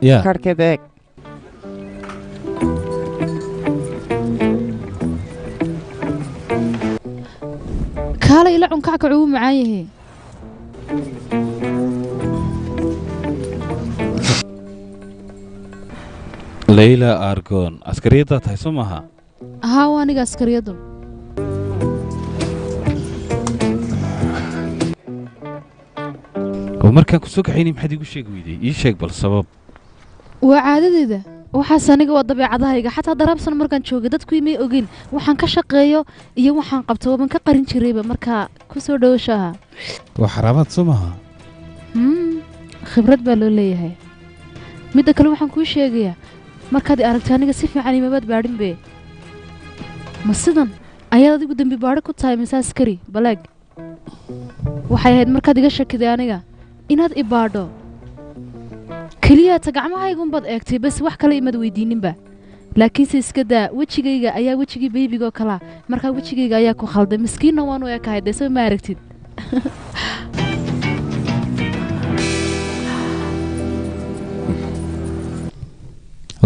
يا كاركدك كالا إلا عنكعك عوم معايه ليلى أرجون عسكرية تحسمها ها وانيga askariyadu ومركان كسوق حيني محد يقول شيء ويدي يشيك بالسبب waa caadadeeda waxaas aniga waa dabeecadahayga xataa darabsan markaan joogo dadku imay ogin waxaan ka shaqeeyo iyo waxaan qabto waan ka qarin jirayba marka ku soo dhawashaha وحرامات سمها khibrad baa loo leeyahay midda kale waxaan kuu sheegayaa markaad aragto aniga si fiican imabaad baadhin be ma sidan ayaad adigu dambi baadho ku tahay mise askari balaag waxay ahayd markaad iga shakiday aniga inaad i baadho keliya ta gacmahaygunbaad eegtay bas wax kale imaad weydiininba laakiinse iska daa wejigayga ayaa wejigii beybigoo kalaa markaa wejigayga ayaa ku khalday miskiinna waanu ekahay dee soo ma aragtid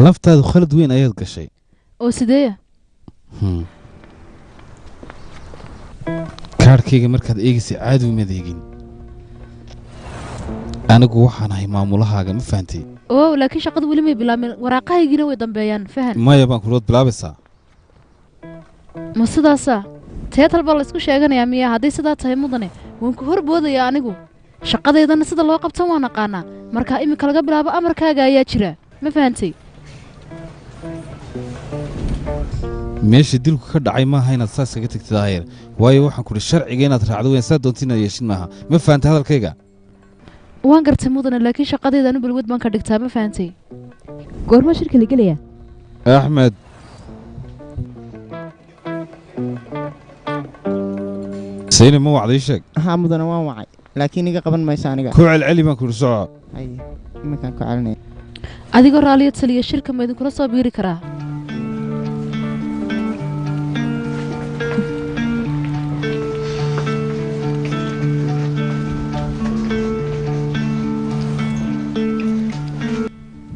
laftaadu khalad weyn ayaad gashay oo sideeya kaarkayga markaad eegaysay caadi umaad eegin anigu waxaan ahay maamulahaaga ma fahantay oo laakiin shaqadu weli may bilaabmin waraaqahaygiina way dambeeyaan fahan maya baan kulood bilaabaysaa ma sidaasaa teetal baa la isku sheeganayaa miya hadday sidaa tahay mudane waan ku horboodayaa anigu shaqadeedana sida loo qabtan waan aqaanaa markaa iminka laga bilaabo amarkaaga ayaa jira ma fahantay meesha dilku ka dhacay maaha inaad saas kaga tagtid ahayr waayo waxaan ku idhi sharciga inaad raacdo weyn saa doonta inaad yeeshin maaha ma fahantay hadalkayga waan gartay mudane laakiin shaqadeeda anu balwad baan ka dhigtaa ma fahantay goorma shirka la gelaya axmed sayni ma wacday sheeg ها مدن وان وعي لكن iga qaban maysa aniga ku celceli baan ku idhi soco ay iminkaan ku celinaya adigoo raaliyo taliya shirka ma idinkula soo biiri karaa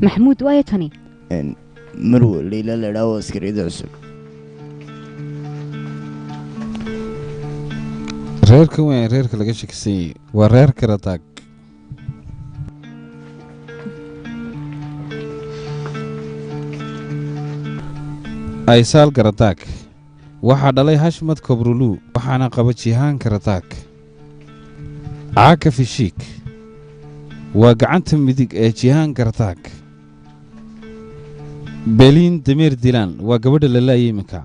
maxamuud waayo tani marwo leyla la dhawo askariyada cusub reerka weyn reerka laga shakisan yahay waa reer karataag aysaal karataag waxaa dhalay hashmad kobrulu waxaana qaba jihaan karataag caaka fishiik waa gacanta midig ee jihaan karataag beliin damiir dilaan waa gabadha la laayay iminka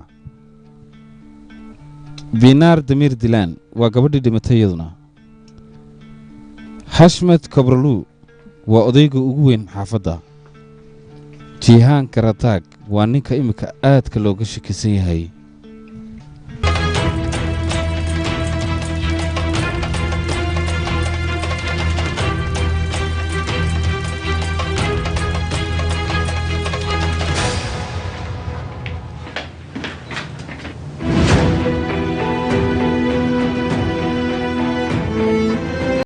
binaar damiir dilaan waa gabadhii dhimatay iyaduna hashmed kobrolu waa odayga ugu weyn xaafadda jihaan karataag waa ninka iminka aadka looga shakisan yahay